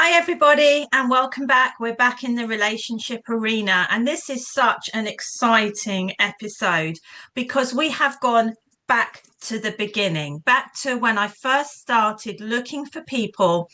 Hi, everybody, and welcome back. We're back in the relationship arena, and this is such an exciting episode because we have gone back to the beginning, back to when I first started looking for people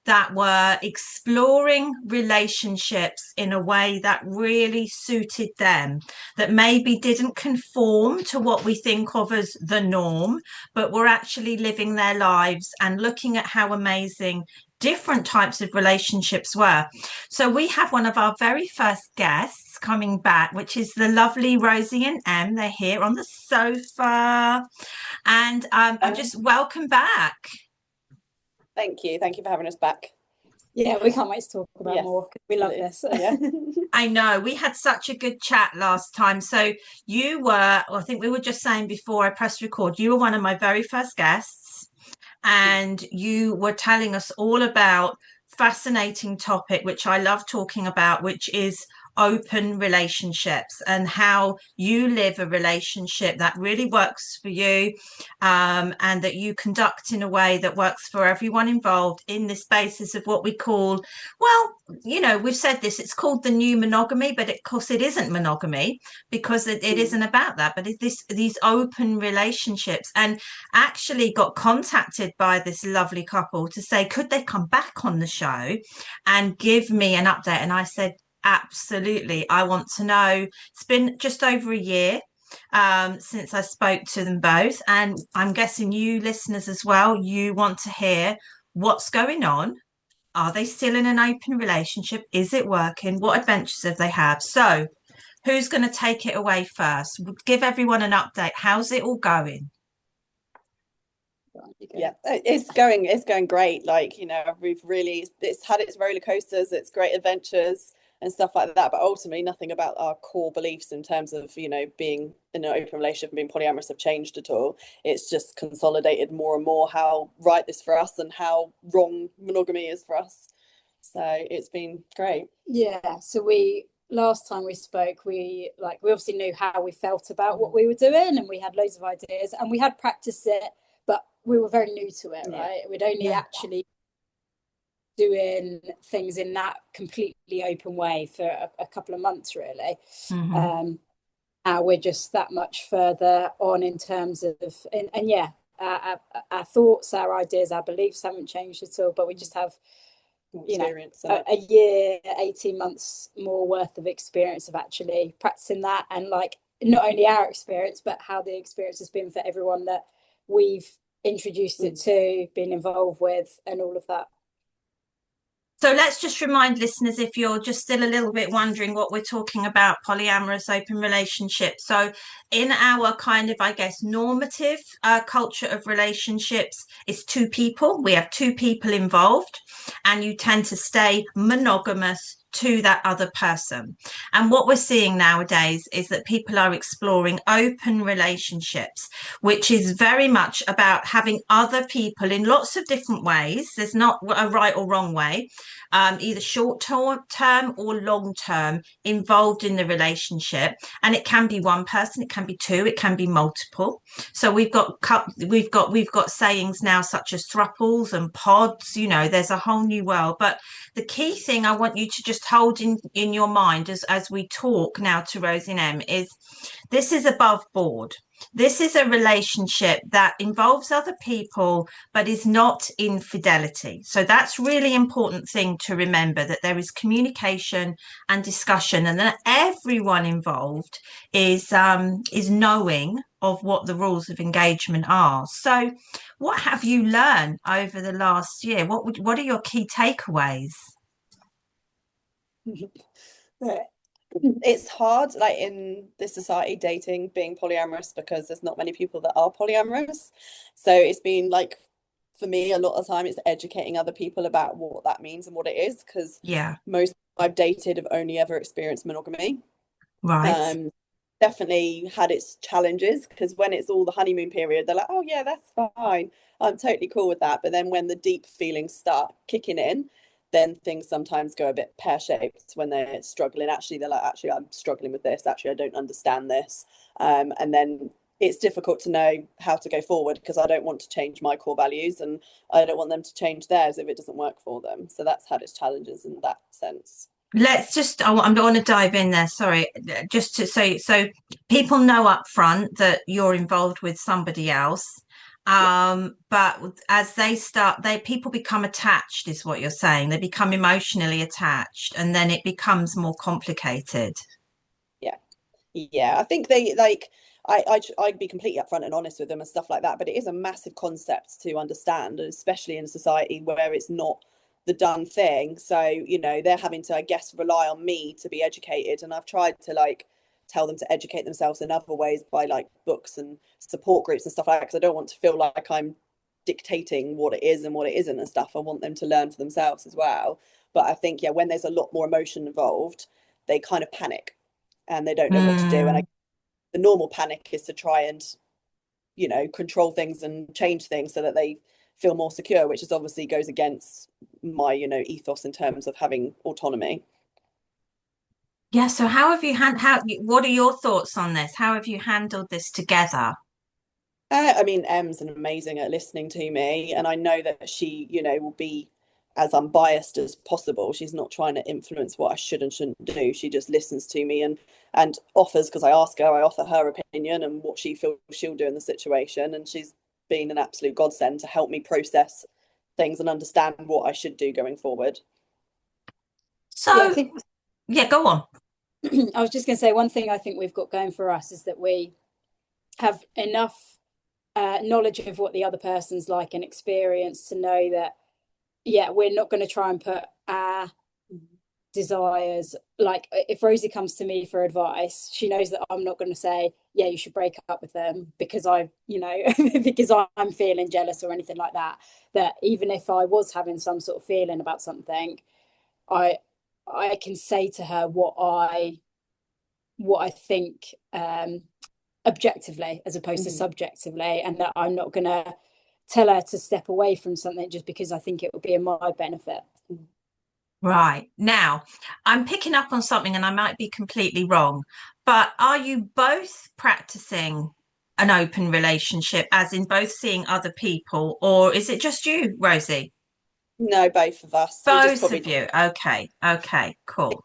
that were exploring relationships in a way that really suited them, that maybe didn't conform to what we think of as the norm, but were actually living their lives and looking at how amazing different types of relationships were. So we have one of our very first guests coming back, which is the lovely Rosie and Em. They're here on the sofa, and I just welcome back. Thank you. Thank you for having us back. Yeah, we can't wait to talk about more. We love this. Yeah. I know we had such a good chat last time. So you were, I think we were just saying before I pressed record, you were one of my very first guests, and you were telling us all about fascinating topic, which I love talking about, which is open relationships and how you live a relationship that really works for you, and that you conduct in a way that works for everyone involved in this basis of what we call, well, we've said this, it's called the new monogamy, but of course it isn't monogamy because it isn't about that, but it's these open relationships. And actually got contacted by this lovely couple to say, could they come back on the show and give me an update? And I said, absolutely. I want to know. It's been just over a year since I spoke to them both. And I'm guessing you listeners as well, you want to hear what's going on. Are they still in an open relationship? Is it working? What adventures have they had? So who's going to take it away first? Give everyone an update. How's it all going? Yeah, it's going great. Like, it's had its roller coasters, it's great adventures and stuff like that, but ultimately nothing about our core beliefs in terms of being in an open relationship and being polyamorous have changed at all. It's just consolidated more and more how right this for us and how wrong monogamy is for us. So it's been great. Yeah, so last time we spoke, we obviously knew how we felt about what we were doing, and we had loads of ideas and we had practiced it, but we were very new to it, right? We'd only actually doing things in that completely open way for a couple of months, really. Now we're just that much further on in terms of, and yeah, our thoughts, our ideas, our beliefs haven't changed at all, but we just have a year, 18 months more worth of experience of actually practicing that, and like not only our experience but how the experience has been for everyone that we've introduced it to, been involved with, and all of that. So let's just remind listeners, if you're just still a little bit wondering what we're talking about, polyamorous open relationships. So in our kind of, I guess, normative culture of relationships, it's two people. We have two people involved, and you tend to stay monogamous to that other person. And what we're seeing nowadays is that people are exploring open relationships, which is very much about having other people in lots of different ways. There's not a right or wrong way, either short term or long term involved in the relationship. And it can be one person, it can be two, it can be multiple. So we've got sayings now such as thruples and pods. There's a whole new world. But the key thing I want you to just hold in your mind as we talk now to Rosie and Em is this is above board. This is a relationship that involves other people, but is not infidelity. So that's really important thing to remember, that there is communication and discussion, and that everyone involved is knowing of what the rules of engagement are. So what have you learned over the last year? What are your key takeaways? It's hard, like in this society, dating, being polyamorous, because there's not many people that are polyamorous. So it's been like, for me, a lot of time it's educating other people about what that means and what it is, because most I've dated have only ever experienced monogamy. Right. Definitely had its challenges, because when it's all the honeymoon period, they're like, oh yeah, that's fine, I'm totally cool with that. But then when the deep feelings start kicking in, then things sometimes go a bit pear-shaped when they're struggling. Actually, they're like, actually, I'm struggling with this. Actually, I don't understand this. And then it's difficult to know how to go forward, because I don't want to change my core values and I don't want them to change theirs if it doesn't work for them. So that's had its challenges in that sense. Let's just, I'm going to dive in there, sorry, just to say, so people know up front that you're involved with somebody else. But as they start, people become attached, is what you're saying. They become emotionally attached, and then it becomes more complicated. Yeah, I think they like I'd be completely upfront and honest with them and stuff like that, but it is a massive concept to understand, especially in a society where it's not the done thing. So, you know, they're having to, I guess, rely on me to be educated, and I've tried to like tell them to educate themselves in other ways by like books and support groups and stuff like that, because I don't want to feel like I'm dictating what it is and what it isn't and stuff. I want them to learn for themselves as well. But I think, yeah, when there's a lot more emotion involved, they kind of panic and they don't know what to do. And the normal panic is to try and, you know, control things and change things so that they feel more secure, which is obviously goes against my, you know, ethos in terms of having autonomy. Yeah, so how have you what are your thoughts on this? How have you handled this together? I mean, Em's amazing at listening to me, and I know that she, you know, will be as unbiased as possible. She's not trying to influence what I should and shouldn't do. She just listens to me and offers, because I ask her, I offer her opinion and what she feels she'll do in the situation, and she's been an absolute godsend to help me process things and understand what I should do going forward. Yeah, I So, think yeah, go on. I was just going to say, one thing I think we've got going for us is that we have enough knowledge of what the other person's like and experience to know that, yeah, we're not going to try and put our desires, like if Rosie comes to me for advice, she knows that I'm not going to say, yeah, you should break up with them because I, you know, because I'm feeling jealous or anything like that. That even if I was having some sort of feeling about something, I I can say to her what I think, objectively as opposed to subjectively, and that I'm not going to tell her to step away from something just because I think it will be in my benefit. Right. Now, I'm picking up on something and I might be completely wrong, but are you both practicing an open relationship, as in both seeing other people, or is it just you, Rosie? No, both of us. We just Both probably of you. Okay. Okay. Cool.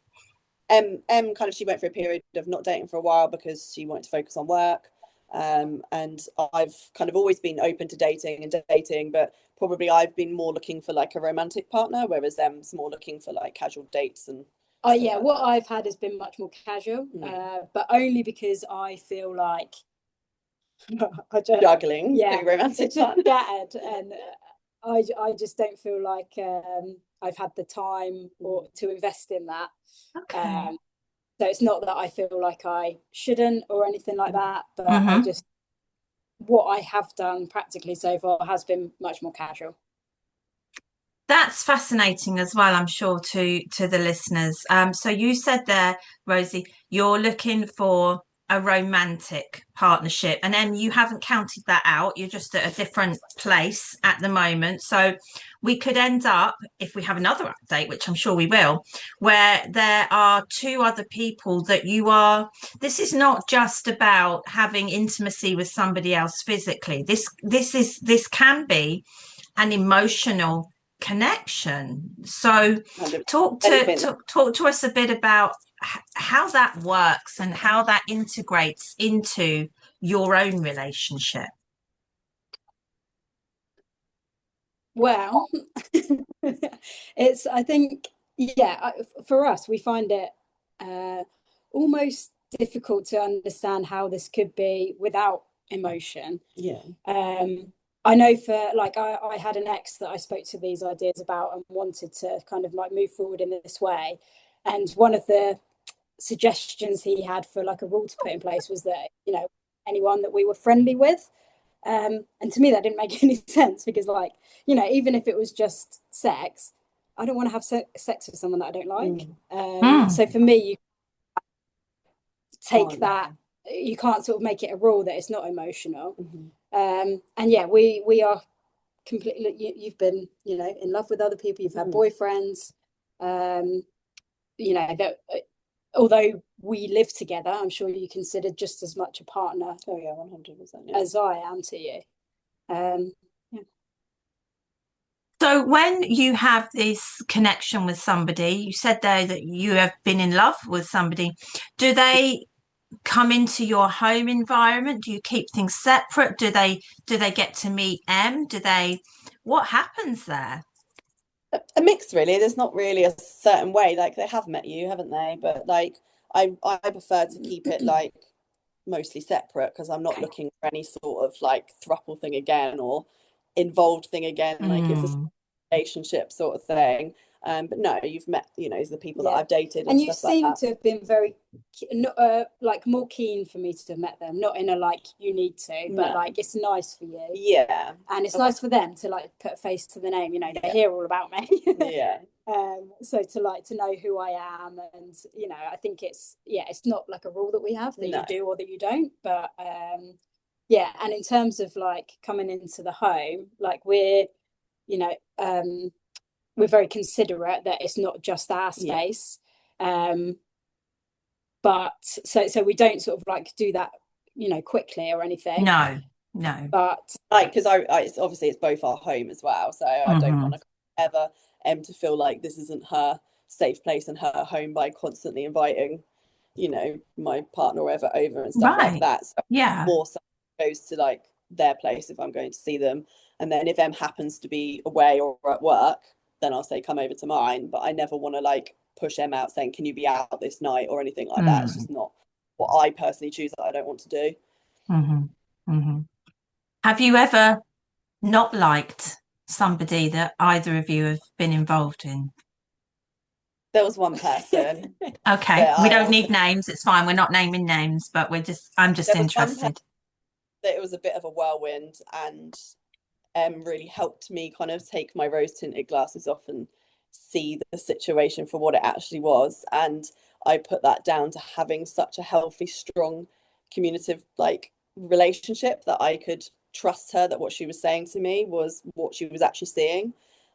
M kind of, she went through a period of not dating for a while because she wanted to focus on work. And I've kind of always been open to dating, but probably I've been more looking for like a romantic partner, whereas M's more looking for like casual dates and Oh yeah, like what that. I've had has been much more casual, but only because I feel like I don't, Juggling yeah, two romantic it's just partners. scattered, and I just don't feel like I've had the time or to invest in that. Okay. So it's not that I feel like I shouldn't or anything like that, but I Mm-hmm. just, what I have done practically so far has been much more casual. That's fascinating as well, I'm sure, to the listeners. So you said there, Rosie, you're looking for a romantic partnership, and then you haven't counted that out. You're just at a different place at the moment. So we could end up, if we have another update, which I'm sure we will, where there are two other people that you are. This is not just about having intimacy with somebody else physically. This can be an emotional connection. So Kind of talk to anything. talk to us a bit about how that works and how that integrates into your own relationship. Well, it's, I think, yeah, for us, we find it almost difficult to understand how this could be without emotion. Yeah. I know for like, I had an ex that I spoke to these ideas about and wanted to kind of like move forward in this way. And one of the suggestions he had for like a rule to put in place was that, you know, anyone that we were friendly with. And to me, that didn't make any sense because, like, you know, even if it was just sex, I don't want to have sex with someone that I don't like. Mm. So for me, you take Can't. that, you can't sort of make it a rule that it's not emotional. And yeah, we are completely, you've been, you know, in love with other people, you've had boyfriends, you know, that although we live together, I'm sure you consider just as much a partner. Oh yeah, 100%. Yeah. As I am to you. Yeah. So when you have this connection with somebody, you said there that you have been in love with somebody. Do they come into your home environment? Do you keep things separate? Do they get to meet Em? What happens there? A mix, really. There's not really a certain way. Like, they have met you, haven't they? But like, I prefer to keep it like mostly separate, because I'm not looking for any sort of like throuple thing again, or involved thing again. Like, it's a relationship sort of thing. But no, you've met, the people that I've dated and you stuff like seem that. to have been very like more keen for me to have met them, not in a like you need to, but like it's nice for you. Yeah. And it's nice for them to like put a face to the name, they hear all about me. Yeah. So to know who I am, and I think it's not like a rule that we have that you do or that you don't, but yeah. And in terms of like coming into the home, like we're very considerate that it's not just our space. But so we don't sort of like do that quickly or anything. No. But like, because it's obviously it's both our home as well, so I don't want to ever to feel like this isn't her safe place and her home by constantly inviting my partner or whatever over and stuff like that. So more so goes to like their place if I'm going to see them, and then if Em happens to be away or at work, then I'll say come over to mine. But I never want to like push Em out saying can you be out this night or anything like that. It's just not what I personally choose that I don't want to do. Have you ever not liked somebody that either of you have been involved in? There was one person. Okay, we don't need names. It's fine. We're not naming names, but I'm just interested. That it was a bit of a whirlwind, and really helped me kind of take my rose tinted glasses off and see the situation for what it actually was. And I put that down to having such a healthy, strong, communicative like relationship that I could trust her that what she was saying to me was what she was actually seeing.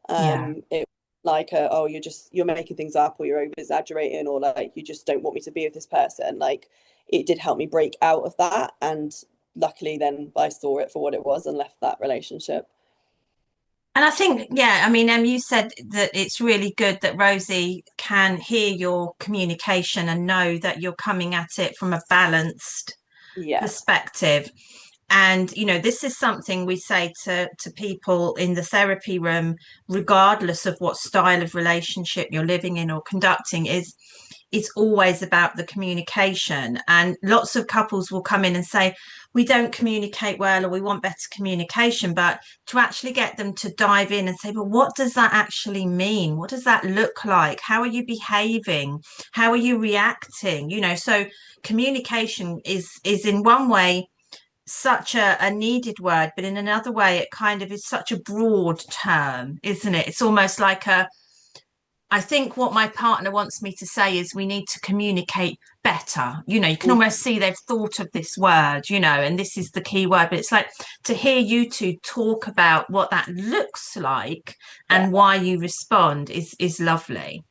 It like oh, you're making things up, or you're over exaggerating, or like you just don't want me to be with this person. Like, it did help me break out of that, and luckily then I saw it for what it was and left that relationship. And I think, I mean, you said that it's really good that Rosie can hear your communication and know that you're coming at it from a balanced perspective. And, this is something we say to people in the therapy room, regardless of what style of relationship you're living in or conducting, is it's always about the communication. And lots of couples will come in and say, we don't communicate well, or we want better communication. But to actually get them to dive in and say, well, what does that actually mean? What does that look like? How are you behaving? How are you reacting? So communication is in one way such a needed word, but in another way it kind of is such a broad term, isn't it? It's almost like I think what my partner wants me to say is we need to communicate better. You can almost see they've thought of this word, and this is the key word. But it's like to hear you two talk about what that looks like and why you respond is lovely.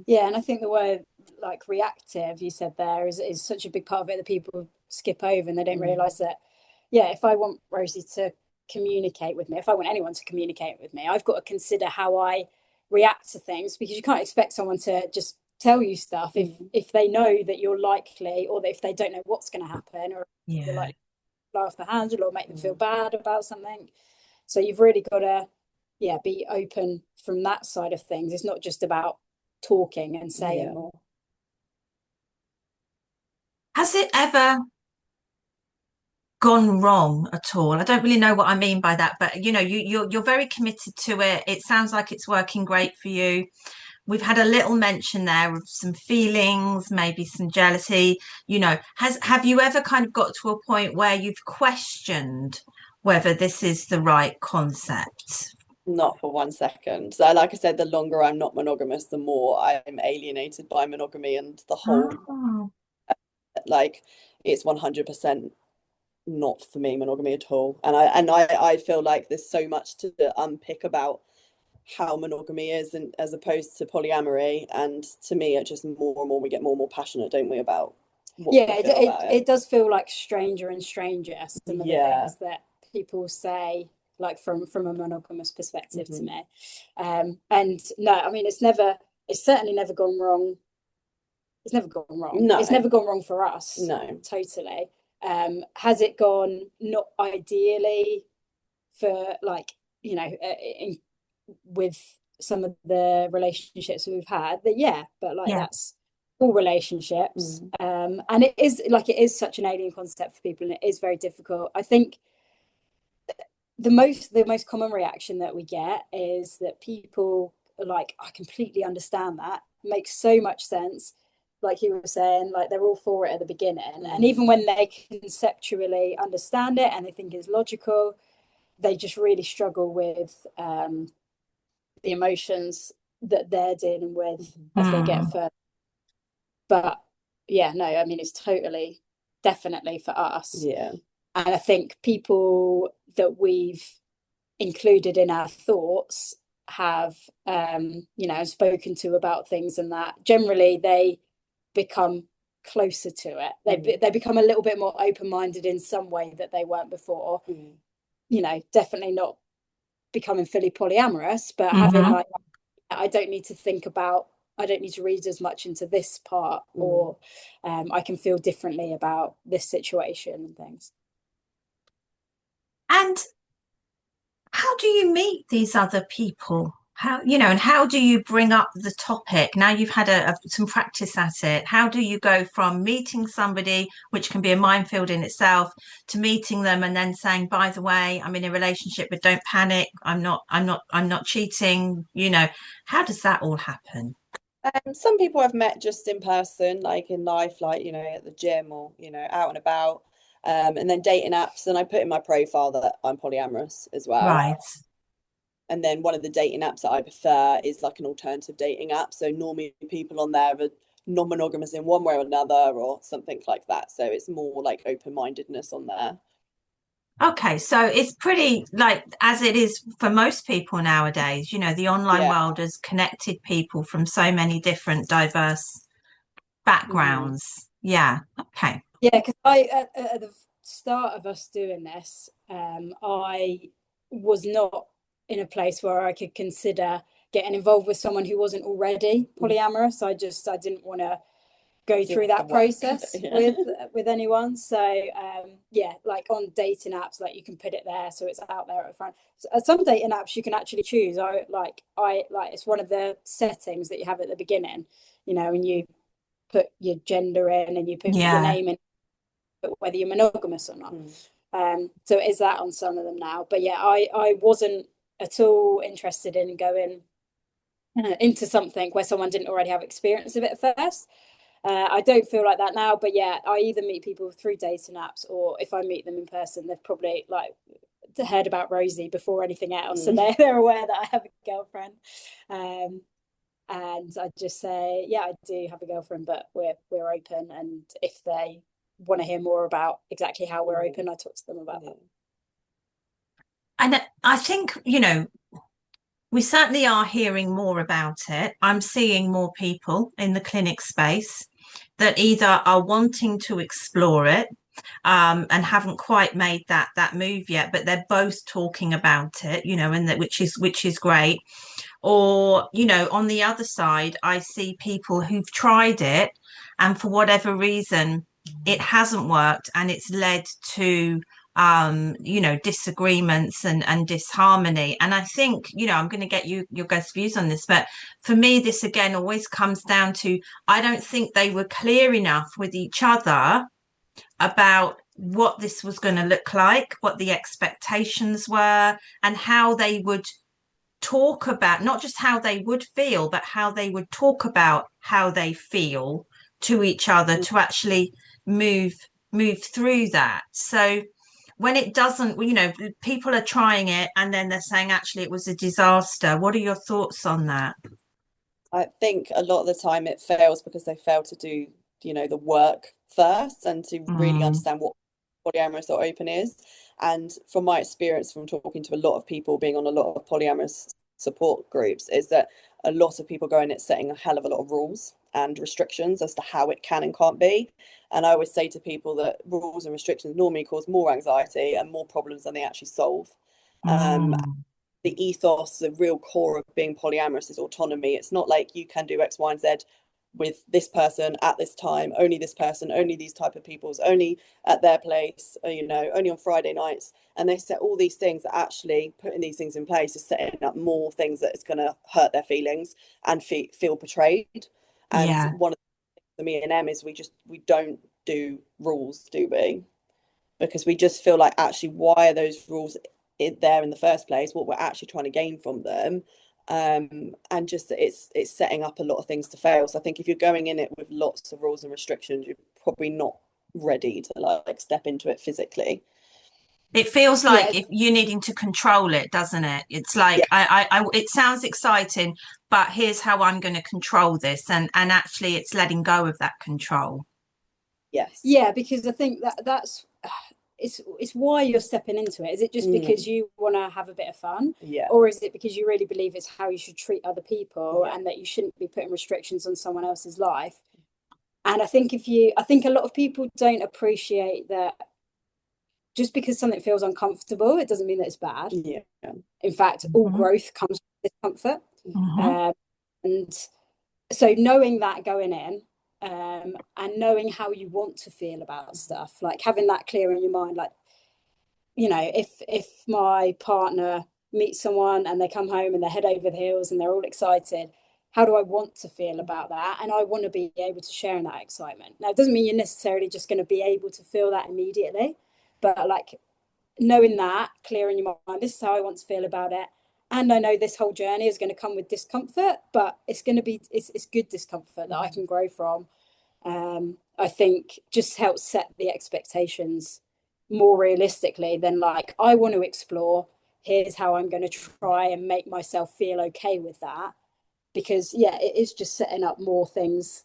Yeah, and I think the word like reactive you said there is such a big part of it that people skip over, and they don't realise that, if I want Rosie to communicate with me, if I want anyone to communicate with me, I've got to consider how I react to things, because you can't expect someone to just tell you stuff if they know that you're likely, or that if they don't know what's going to happen, or you're likely to fly off the handle or make them feel bad about something. So you've really got to be open from that side of things. It's not just about talking and saying more. Has it ever gone wrong at all? I don't really know what I mean by that, but you're very committed to it. It sounds like it's working great for you. We've had a little mention there of some feelings, maybe some jealousy. Have you ever kind of got to a point where you've questioned whether this is the right concept? Not for 1 second. So, like I said, the longer I'm not monogamous, the more I'm alienated by monogamy and the whole. Like, it's 100% not for me, monogamy at all. And I feel like there's so much to unpick about how monogamy is, and as opposed to polyamory. And to me, it just more and more we get more and more passionate, don't we, about what Yeah, we feel about it does feel like stranger and stranger, some of the Yeah. things that people say, like from a monogamous perspective to me. And no, I mean, it's certainly never gone wrong. It's never gone wrong. No. It's never gone wrong for us. No. Totally. Has it gone not ideally for, like, you know, with some of the relationships we've had? That, yeah, but like that's all relationships. And it is such an alien concept for people, and it is very difficult. I think the most common reaction that we get is that people are like, I completely understand that. It makes so much sense. Like you were saying, like they're all for it at the beginning. And even when they conceptually understand it and they think it's logical, they just really struggle with the emotions that they're dealing with as they get further. But yeah, no, I mean, it's totally, definitely for us. Yeah. And I think people that we've included in our thoughts have, spoken to about things, and that generally they become closer to it. They become a little bit more open-minded in some way that they weren't before. You know, definitely not becoming fully polyamorous, but having like, I don't need to read as much into this part, or I can feel differently about this situation and things. And how do you meet these other people? And how do you bring up the topic? Now you've had some practice at it. How do you go from meeting somebody, which can be a minefield in itself, to meeting them and then saying, by the way, I'm in a relationship, but don't panic. I'm not cheating. How does that all happen? Some people I've met just in person, like in life, like, at the gym or, out and about. And then dating apps. And I put in my profile that I'm polyamorous as well. Right. And then one of the dating apps that I prefer is like an alternative dating app. So normally people on there are non-monogamous in one way or another, or something like that. So it's more like open-mindedness on there. Okay, so it's pretty like as it is for most people nowadays, the online world has connected people from so many different diverse backgrounds. Yeah, okay. Yeah, because at the start of us doing this, I was not in a place where I could consider getting involved with someone who wasn't already polyamorous. I didn't want to go through that process with anyone. So like on dating apps, like you can put it there, so it's out there at the front. So, some dating apps you can actually choose. I like it's one of the settings that you have at the beginning, and you put your gender in and you put your name in, whether you're monogamous or not. So it is that on some of them now. But yeah, I wasn't at all interested in going into something where someone didn't already have experience of it first. I don't feel like that now, but yeah, I either meet people through dating apps, or if I meet them in person, they've probably like heard about Rosie before anything else, and they're aware that I have a girlfriend. And I just say, yeah, I do have a girlfriend, but we're open, and if they want to hear more about exactly how we're open, I talk to them about that. And I think, we certainly are hearing more about it. I'm seeing more people in the clinic space that either are wanting to explore it and haven't quite made that move yet, but they're both talking about it, and which is great. Or, on the other side, I see people who've tried it and for whatever reason, it hasn't worked, and it's led to disagreements and disharmony. And I think, I'm going to get your guys' views on this, but for me, this again always comes down to, I don't think they were clear enough with each other about what this was going to look like, what the expectations were, and how they would talk about not just how they would feel, but how they would talk about how they feel to each other to actually move through that. So when it doesn't, people are trying it and then they're saying actually it was a disaster. What are your thoughts on that? I think a lot of the time it fails because they fail to do, the work first, and to really understand what polyamorous or open is. And from my experience from talking to a lot of people, being on a lot of polyamorous support groups is that a lot of people go in it setting a hell of a lot of rules and restrictions as to how it can and can't be. And I always say to people that rules and restrictions normally cause more anxiety and more problems than they actually solve. The ethos, the real core of being polyamorous is autonomy. It's not like you can do X, Y, and Z with this person at this time, only this person, only these type of peoples, only at their place, only on Friday nights. And they set all these things that actually putting these things in place is setting up more things that is going to hurt their feelings and feel betrayed. And one of the things for me and Em is we don't do rules, do we? Because we just feel like, actually, why are those rules there in the first place? What we're actually trying to gain from them, and just it's setting up a lot of things to fail. So I think if you're going in it with lots of rules and restrictions, you're probably not ready to like step into it physically. It feels like if you're needing to control it, doesn't it? It's like it sounds exciting, but here's how I'm going to control this, and actually it's letting go of that control. Yes. Yeah, because I think that's it's why you're stepping into it. Is it just because you want to have a bit of fun? Yeah. Or is it because you really believe it's how you should treat other people and that you shouldn't be putting restrictions on someone else's life? And I think a lot of people don't appreciate that just because something feels uncomfortable, it doesn't mean that it's bad. Yeah. In fact, all growth comes with discomfort. And so knowing that going in, and knowing how you want to feel about stuff, like having that clear in your mind, like, if my partner meets someone and they come home and they're head over the heels and they're all excited, how do I want to feel about that? And I want to be able to share in that excitement. Now, it doesn't mean you're necessarily just going to be able to feel that immediately, but like knowing that, clear in your mind, this is how I want to feel about it. And I know this whole journey is going to come with discomfort, but it's going to be it's good discomfort that I can grow from. I think just helps set the expectations more realistically than like, I want to explore, here's how I'm going to try and make myself feel okay with that. Because it is just setting up more things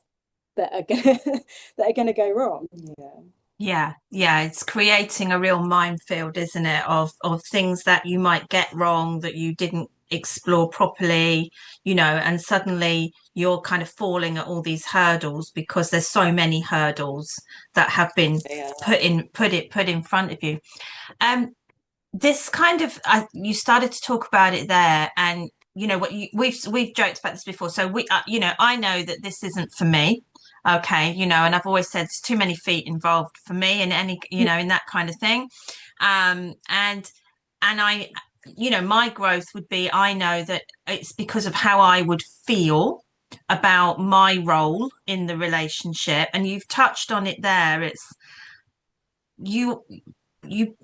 that are gonna go wrong. Yeah, it's creating a real minefield, isn't it, of things that you might get wrong, that you didn't explore properly, and suddenly you're kind of falling at all these hurdles because there's so many hurdles that have been put in front of you. This kind of you started to talk about it there, and we've joked about this before. So I know that this isn't for me. Okay, and I've always said there's too many feet involved for me in any, in that kind of thing. And I, my growth would be, I know that it's because of how I would feel about my role in the relationship. And you've touched on it there. It's you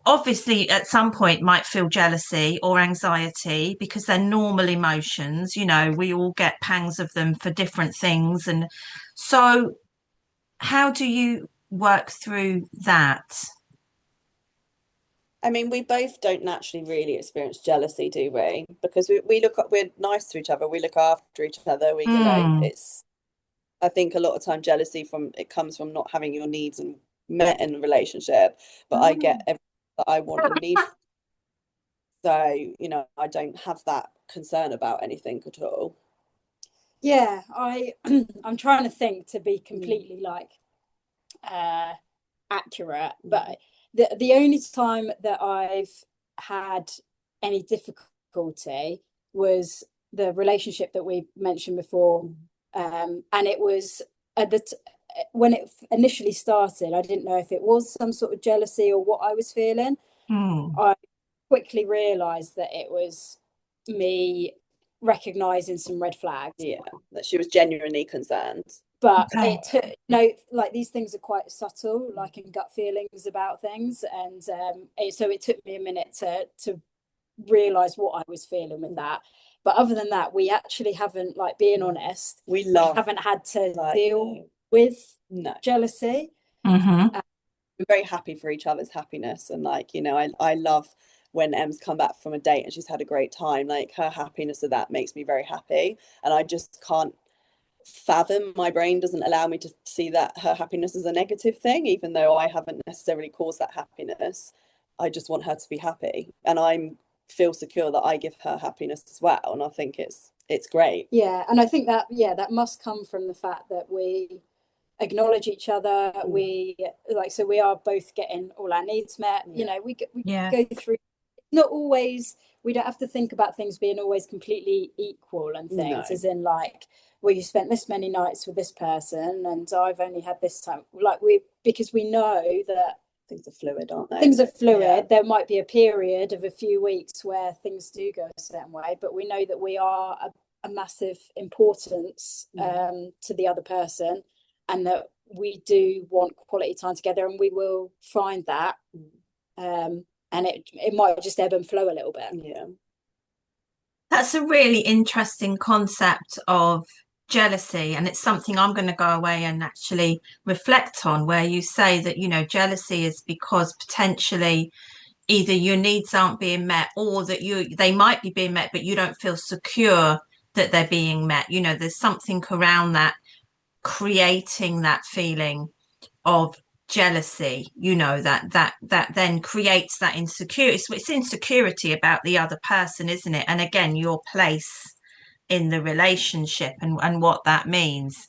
obviously at some point might feel jealousy or anxiety because they're normal emotions. We all get pangs of them for different things. And so how do you work through that? I mean, we both don't naturally really experience jealousy, do we? Because we're nice to each other, we look after each other, it's, I think a lot of time jealousy comes from not having your needs met in a relationship, but I get everything that I want and need. So, I don't have that concern about anything at all. Yeah, I'm trying to think to be completely like accurate, but the only time that I've had any difficulty was the relationship that we mentioned before, and it was when it initially started, I didn't know if it was some sort of jealousy or what I was feeling. I quickly realized that it was me recognizing some red flags. Yeah, that she was genuinely concerned. But it took, like these things are quite subtle, like in gut feelings about things, and so it took me a minute to realize what I was feeling with that. But other than that, we actually haven't, like, being honest, we haven't had to deal with jealousy. We're very happy for each other's happiness, and I love when Em's come back from a date and she's had a great time. Like, her happiness of that makes me very happy, and I just can't fathom, my brain doesn't allow me to see that her happiness is a negative thing, even though I haven't necessarily caused that happiness. I just want her to be happy, and I'm feel secure that I give her happiness as well. And I think it's great. Yeah, and I think that that must come from the fact that we acknowledge each other. We so we are both getting all our needs met. You know, we go through, not always, we don't have to think about things being always completely equal and things, as in like, well, you spent this many nights with this person and I've only had this time. Like, because we know that things are fluid, aren't they? Things are fluid. There might be a period of a few weeks where things do go a certain way, but we know that we are a massive importance to the other person, and that we do want quality time together, and we will find that. And it might just ebb and flow a little bit. Yeah. That's a really interesting concept of jealousy, and it's something I'm going to go away and actually reflect on, where you say that, you know, jealousy is because potentially either your needs aren't being met, or that they might be being met but you don't feel secure that they're being met. You know, there's something around that creating that feeling of jealousy, you know, that then creates that insecurity. It's insecurity about the other person, isn't it? And again, your place in the relationship and what that means.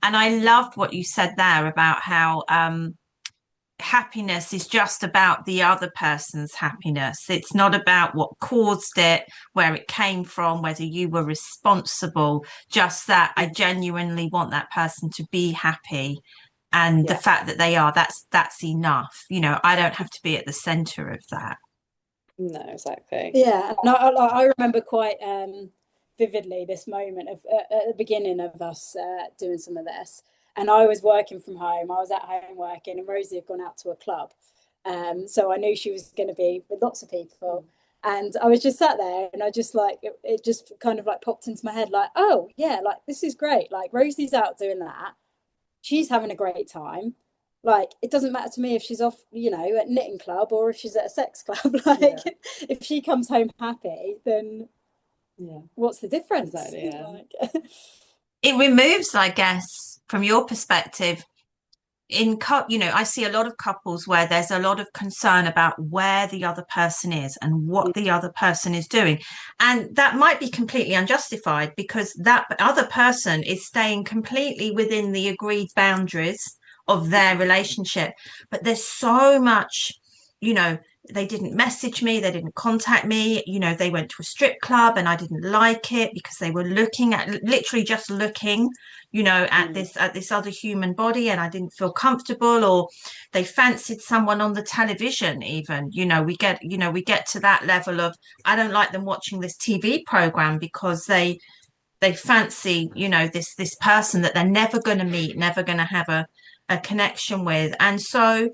And I loved what you said there about how happiness is just about the other person's happiness. It's not about what caused it, where it came from, whether you were responsible, just that I genuinely want that person to be happy. And the fact that they are, that's enough. You know, I don't have to be at the center of that. No, exactly. Yeah, and I remember quite vividly this moment of at the beginning of us doing some of this. And I was working from home. I was at home working, and Rosie had gone out to a club. So I knew she was going to be with lots of people. And I was just sat there, and I just like, it just kind of like popped into my head, like, oh, yeah, like, this is great. Like, Rosie's out doing that. She's having a great time. Like, it doesn't matter to me if she's off, you know, at knitting club or if she's at a sex club. Like, if she comes home happy, then what's the difference? Exactly, yeah. Like, it removes, I guess, from your perspective, you know, I see a lot of couples where there's a lot of concern about where the other person is and what the other person is doing, and that might be completely unjustified, because that other person is staying completely within the agreed boundaries of their relationship. But there's so much, you know, they didn't message me, they didn't contact me, you know, they went to a strip club and I didn't like it because they were looking at, literally just looking, you know, at this other human body, and I didn't feel comfortable. Or they fancied someone on the television even, you know, we get to that level of, I don't like them watching this TV program because they fancy, you know, this person that they're never going to meet, never going to have a connection with. And so,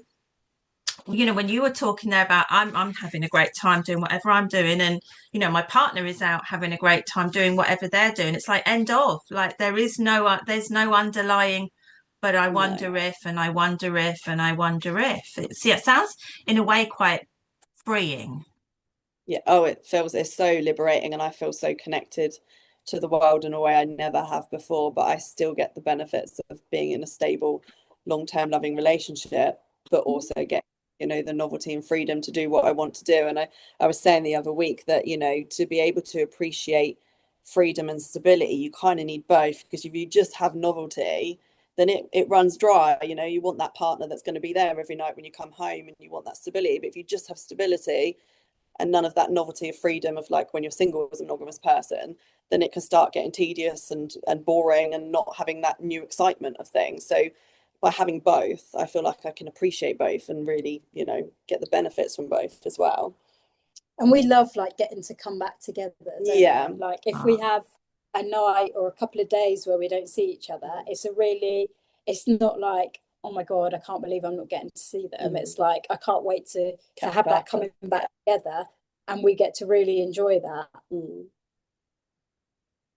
you know, when you were talking there about I'm having a great time doing whatever I'm doing, and, you know, my partner is out having a great time doing whatever they're doing, it's like, end of, like, there's no underlying, but I wonder if, and I wonder if, and I wonder if. It sounds in a way quite freeing. Yeah. Oh, it's so liberating, and I feel so connected to the world in a way I never have before, but I still get the benefits of being in a stable, long-term loving relationship, but also get, you know, the novelty and freedom to do what I want to do. And I was saying the other week that, you know, to be able to appreciate freedom and stability, you kind of need both, because if you just have novelty, then it runs dry. You know, you want that partner that's going to be there every night when you come home, and you want that stability. But if you just have stability and none of that novelty of freedom of, like, when you're single as a monogamous person, then it can start getting tedious and boring and not having that new excitement of things. So by having both, I feel like I can appreciate both and really, you know, get the benefits from both as well. And we love, like, getting to come back together. Yeah. Like, if we have a night or a couple of days where we don't see each other, it's not like, oh my God, I can't believe I'm not getting to see them. It's like, I can't wait to have that coming back together, and we get to really enjoy that.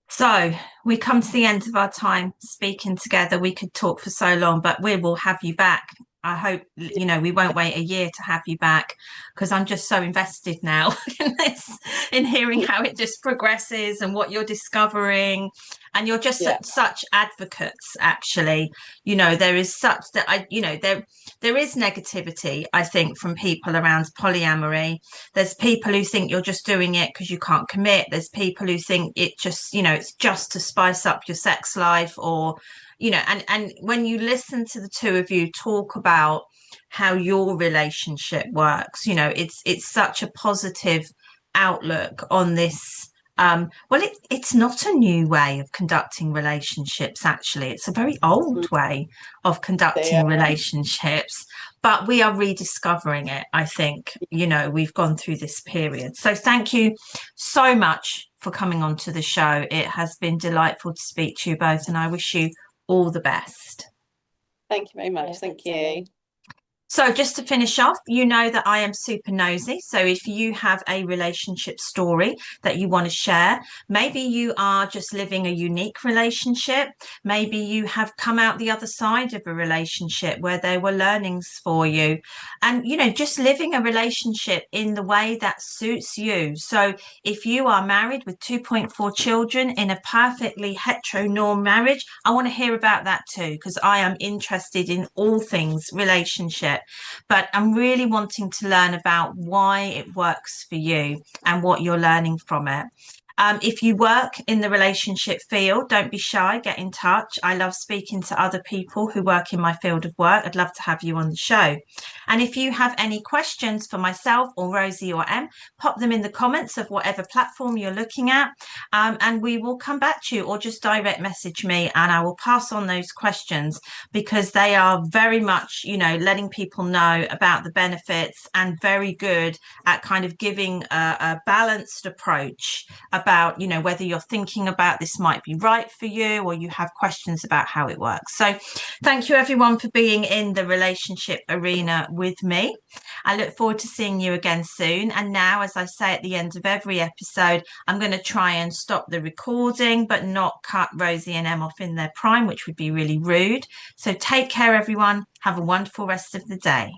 So we come to the end of our time speaking together. We could talk for so long, but we will have you back I hope, you know, we won't wait a year to have you back, because I'm just so invested now in this, in hearing how it just progresses and what you're discovering. And you're just such advocates, actually. You know, there is such that there is negativity, I think, from people around polyamory. There's people who think you're just doing it because you can't commit. There's people who think it just, you know, it's just to spice up your sex life, or you know, and when you listen to the two of you talk about how your relationship works, you know, it's such a positive outlook on this. Well, it's not a new way of conducting relationships, actually. It's a very old way of conducting relationships, but we are rediscovering it, I think. You know, we've gone through this period. So thank you so much for coming on to the show. It has been delightful to speak to you both, and I wish you all the best. Thank you very much. Thank you. So just to finish off, you know that I am super nosy. So if you have a relationship story that you want to share, maybe you are just living a unique relationship. Maybe you have come out the other side of a relationship where there were learnings for you. And, you know, just living a relationship in the way that suits you. So if you are married with 2.4 children in a perfectly heteronorm marriage, I want to hear about that too, because I am interested in all things relationship. But I'm really wanting to learn about why it works for you and what you're learning from it. If you work in the relationship field, don't be shy, get in touch. I love speaking to other people who work in my field of work. I'd love to have you on the show. And if you have any questions for myself or Rosie or Em, pop them in the comments of whatever platform you're looking at, and we will come back to you, or just direct message me and I will pass on those questions, because they are very much, you know, letting people know about the benefits, and very good at kind of giving a balanced approach about, you know, whether you're thinking about this might be right for you, or you have questions about how it works. So thank you everyone for being in the relationship arena with me. I look forward to seeing you again soon. And now, as I say at the end of every episode, I'm going to try and stop the recording, but not cut Rosie and Em off in their prime, which would be really rude. So take care, everyone. Have a wonderful rest of the day.